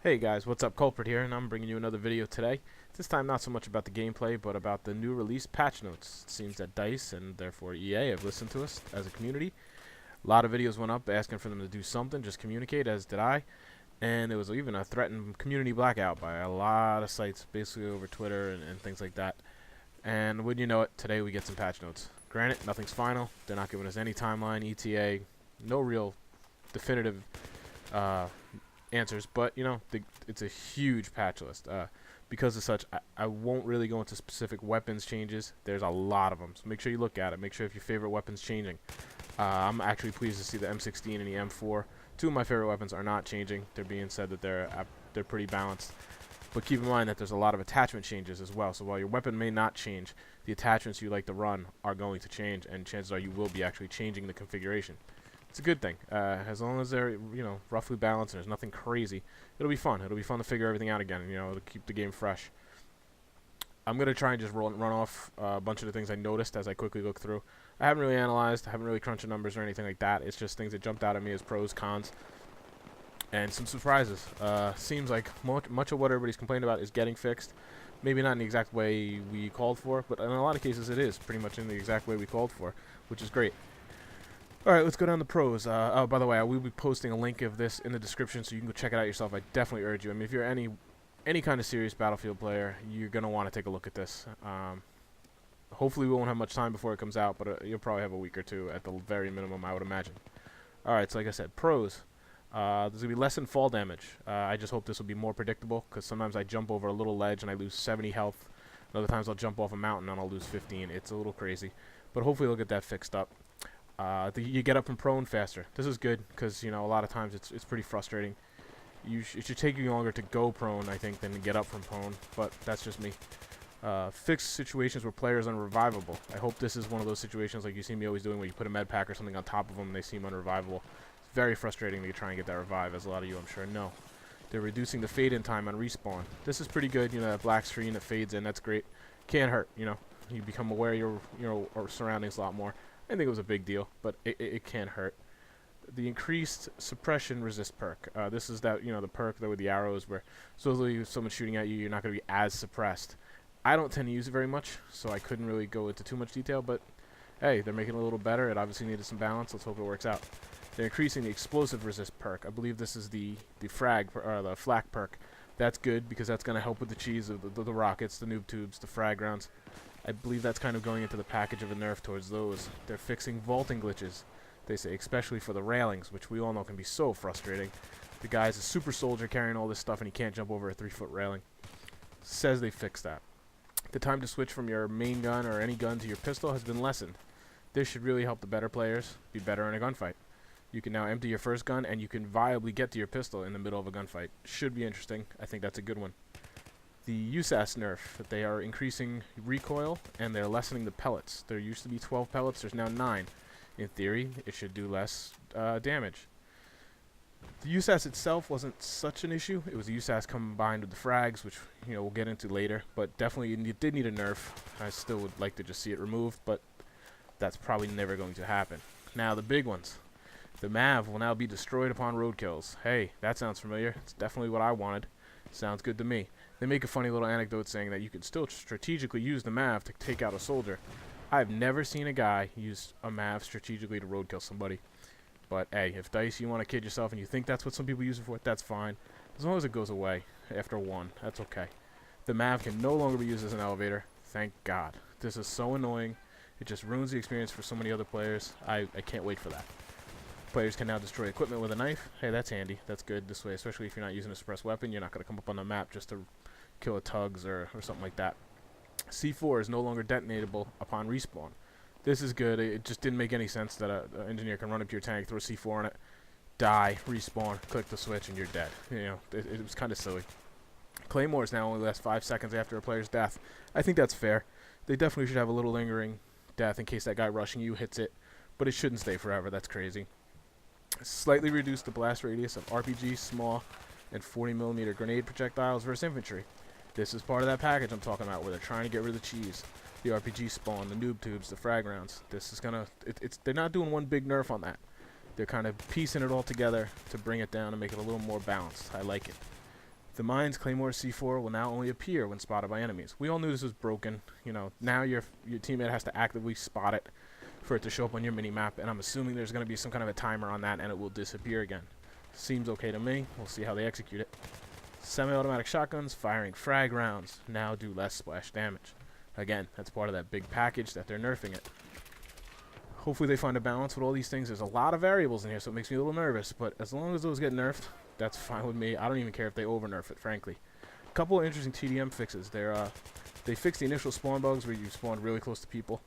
Hey guys, what's up? Culprit here, and I'm bringing you another video today. This time not so much about the gameplay, but about the new release patch notes. It seems that DICE, and therefore EA, have listened to us as a community. A lot of videos went up asking for them to do something, just communicate, as did I. And there was even a threatened community blackout by a lot of sites, basically over Twitter and things like that. And wouldn't you know it, today we get some patch notes. Granted, nothing's final. They're not giving us any timeline, ETA, no real definitive uh, answers, but you know, it's a huge patch list. Because of such, I won't really go into specific weapons changes. There's a lot of them, so make sure you look at it. Make sure if your favorite weapon's changing. I'm actually pleased to see the M16 and the M4. Two of my favorite weapons are not changing. They're being said that they're pretty balanced. But keep in mind that there's a lot of attachment changes as well. So while your weapon may not change, the attachments you like to run are going to change, and chances are you will be actually changing the configuration. It's a good thing. As long as they're, roughly balanced and there's nothing crazy, it'll be fun. It'll be fun to figure everything out again, to keep the game fresh. I'm going to try and just run off a bunch of the things I noticed as I quickly look through. I haven't really analyzed, I haven't really crunched the numbers or anything like that. It's just things that jumped out at me as pros, cons, and some surprises. Seems like much of what everybody's complained about is getting fixed. Maybe not in the exact way we called for, but in a lot of cases it is pretty much in the exact way we called for, which is great. Alright, let's go down the pros. Oh, by the way, I will be posting a link of this in the description so you can go check it out yourself. I definitely urge you. I mean, if you're any kind of serious Battlefield player, you're going to want to take a look at this. Hopefully we won't have much time before it comes out, but you'll probably have a week or two at the very minimum, I would imagine. Alright, so like I said, pros. There's going to be less in fall damage. I just hope this will be more predictable, because sometimes I jump over a little ledge and I lose 70 health. And other times I'll jump off a mountain and I'll lose 15. It's a little crazy. But hopefully they'll get that fixed up. You get up from prone faster. This is good because a lot of times it's pretty frustrating. It should take you longer to go prone, I think, than to get up from prone, but that's just me. Fix situations where players are unrevivable. I hope this is one of those situations like you see me always doing where you put a med pack or something on top of them and they seem unrevivable. It's very frustrating to try and get that revive, as a lot of you I'm sure know. They're reducing the fade in time on respawn. This is pretty good, that black screen that fades in, that's great. Can't hurt, you become aware of your surroundings a lot more. I think it was a big deal, but it can hurt. The increased suppression resist perk. This is that the perk that with the arrows where supposedly if someone's shooting at you, you're not going to be as suppressed. I don't tend to use it very much, so I couldn't really go into too much detail, but hey, they're making it a little better. It obviously needed some balance. Let's hope it works out. They're increasing the explosive resist perk. I believe this is the the flak perk. That's good because that's going to help with the cheese of the rockets, the noob tubes, the frag rounds. I believe that's kind of going into the package of a nerf towards those. They're fixing vaulting glitches, they say, especially for the railings, which we all know can be so frustrating. The guy's a super soldier carrying all this stuff and he can't jump over a 3-foot railing. Says they fixed that. The time to switch from your main gun or any gun to your pistol has been lessened. This should really help the better players be better in a gunfight. You can now empty your first gun and you can viably get to your pistol in the middle of a gunfight. Should be interesting. I think that's a good one. The USAS nerf, that they are increasing recoil and they're lessening the pellets. There used to be 12 pellets, there's now 9. In theory, it should do less damage. The USAS itself wasn't such an issue. It was the USAS combined with the frags, which we'll get into later, but definitely it did need a nerf. I still would like to just see it removed, but that's probably never going to happen. Now the big ones. The MAV will now be destroyed upon roadkills. Hey, that sounds familiar. It's definitely what I wanted. Sounds good to me. They make a funny little anecdote saying that you can still strategically use the MAV to take out a soldier. I've never seen a guy use a MAV strategically to roadkill somebody. But hey, if DICE, you want to kid yourself and you think that's what some people use it for, that's fine. As long as it goes away after one, that's okay. The MAV can no longer be used as an elevator. Thank God. This is so annoying. It just ruins the experience for so many other players. I can't wait for that. Players can now destroy equipment with a knife. Hey, that's handy. That's good this way, especially if you're not using a suppressed weapon. You're not going to come up on the map just to kill a tugs or something like that. C4 is no longer detonatable upon respawn. This is good. It just didn't make any sense that an engineer can run up to your tank, throw a C4 on it, die, respawn, click the switch, and you're dead. It was kind of silly. Claymores now only last 5 seconds after a player's death. I think that's fair. They definitely should have a little lingering death in case that guy rushing you hits it, but it shouldn't stay forever. That's crazy. Slightly reduced the blast radius of RPG, small, and 40mm grenade projectiles versus infantry. This is part of that package I'm talking about where they're trying to get rid of the cheese. The RPG spawn, the noob tubes, the frag rounds. This is gonna, they're not doing one big nerf on that. They're kind of piecing it all together to bring it down and make it a little more balanced. I like it. The mines Claymore C4 will now only appear when spotted by enemies. We all knew this was broken. You know, now your teammate has to actively spot it for it to show up on your mini-map, and I'm assuming there's going to be some kind of a timer on that and it will disappear again. Seems okay to me. We'll see how they execute it. Semi-automatic shotguns firing frag rounds now do less splash damage. Again, that's part of that big package that they're nerfing it. Hopefully they find a balance with all these things. There's a lot of variables in here, so it makes me a little nervous, but as long as those get nerfed, that's fine with me. I don't even care if they over-nerf it, frankly. A couple of interesting TDM fixes. They fixed the initial spawn bugs where you spawned really close to people.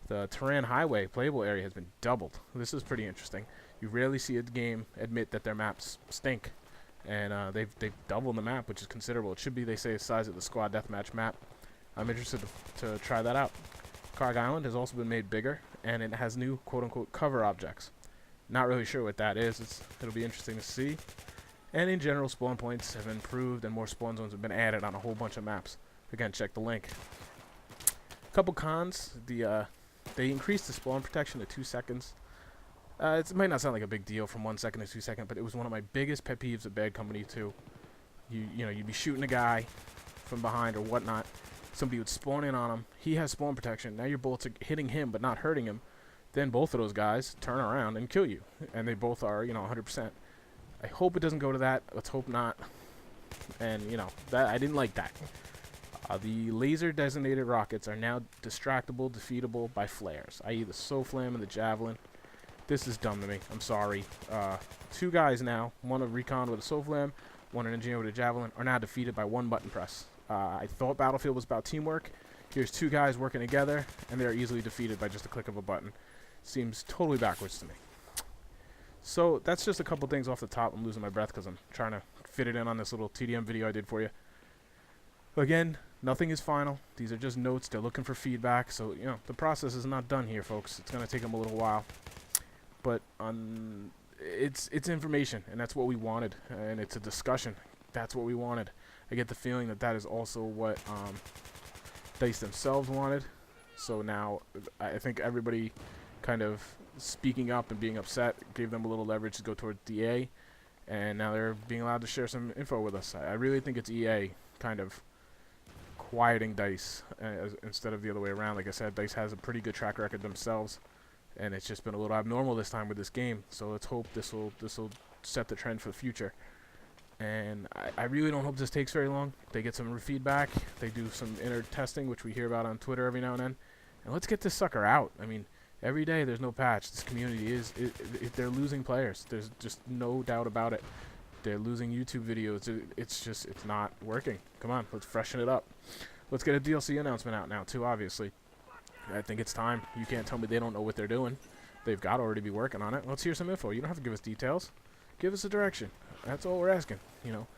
The Tehran Highway playable area has been doubled. This is pretty interesting. You rarely see a game admit that their maps stink. And they've doubled the map, which is considerable. It should be, they say, the size of the squad deathmatch map. I'm interested to try that out. Karg Island has also been made bigger, and it has new quote-unquote cover objects. Not really sure what that is. It'll be interesting to see. And in general, spawn points have improved, and more spawn zones have been added on a whole bunch of maps. Again, check the link. Couple cons. They increased the spawn protection to 2 seconds. It might not sound like a big deal from 1 second to 2 seconds, but it was one of my biggest pet peeves of Bad Company 2. You know, you'd be shooting a guy from behind or whatnot. Somebody would spawn in on him. He has spawn protection. Now your bullets are hitting him but not hurting him. Then both of those guys turn around and kill you. And they both are, you know, 100%. I hope it doesn't go to that. Let's hope not. And, you know, that I didn't like that. The laser-designated rockets are now distractible, defeatable by flares, i.e. the SOFLAM and the Javelin. This is dumb to me. I'm sorry. 2 guys now, one a recon with a SOFLAM, one an engineer with a Javelin, are now defeated by 1 button press. I thought Battlefield was about teamwork. Here's 2 guys working together, and they're easily defeated by just a click of a button. Seems totally backwards to me. So that's just a couple things off the top. I'm losing my breath because I'm trying to fit it in on this little TDM video I did for you. Again, nothing is final. These are just notes. They're looking for feedback. So, you know, the process is not done here, folks. It's going to take them a little while. But it's information, and that's what we wanted. And it's a discussion. That's what we wanted. I get the feeling that that is also what DICE themselves wanted. So now I think everybody kind of speaking up and being upset gave them a little leverage to go toward DA. And now they're being allowed to share some info with us. I really think it's EA kind of quieting DICE instead of the other way around. Like I said, DICE has a pretty good track record themselves, and it's just been a little abnormal this time with this game. So let's hope this will set the trend for the future. And I really don't hope this takes very long. They get some feedback. They do some inner testing, which we hear about on Twitter every now and then. And let's get this sucker out. I mean, every day there's no patch. This community they're losing players. There's just no doubt about it. They're losing YouTube videos. It's not working. Come on, let's freshen it up. Let's get a DLC announcement out now, too, obviously. I think it's time. You can't tell me they don't know what they're doing. They've got to already be working on it. Let's hear some info. You don't have to give us details. Give us a direction. That's all we're asking, you know.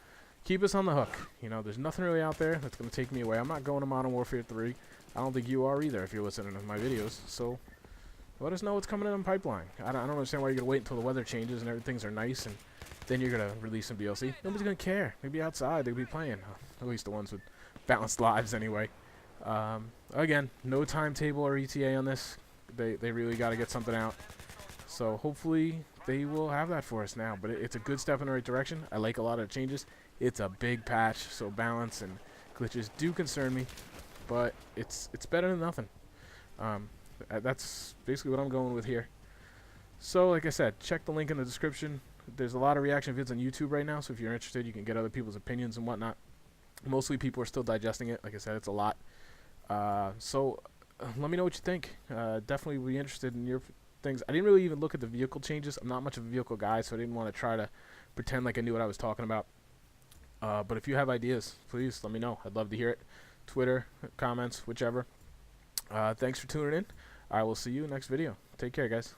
Keep us on the hook. You know, there's nothing really out there that's going to take me away. I'm not going to Modern Warfare 3. I don't think you are either if you're listening to my videos. So let us know what's coming in the pipeline. I don't understand why you're going to wait until the weather changes and everything's are nice and then you're going to release some DLC. Nobody's going to care. They'll be outside. They'll be playing. At least the ones with balanced lives anyway. Again, no timetable or ETA on this. They really got to get something out. So hopefully they will have that for us now. But it's a good step in the right direction. I like a lot of the changes. It's a big patch, so balance and glitches do concern me. But it's better than nothing. That's basically what I'm going with here. So like I said, check the link in the description. There's a lot of reaction vids on YouTube right now, so if you're interested, you can get other people's opinions and whatnot. Mostly people are still digesting it. Like I said, it's a lot. So let me know what you think. Definitely be interested in your things. I didn't really even look at the vehicle changes. I'm not much of a vehicle guy, so I didn't want to try to pretend like I knew what I was talking about. But if you have ideas, please let me know. I'd love to hear it. Twitter, comments, whichever. Thanks for tuning in. I will see you next video. Take care, guys.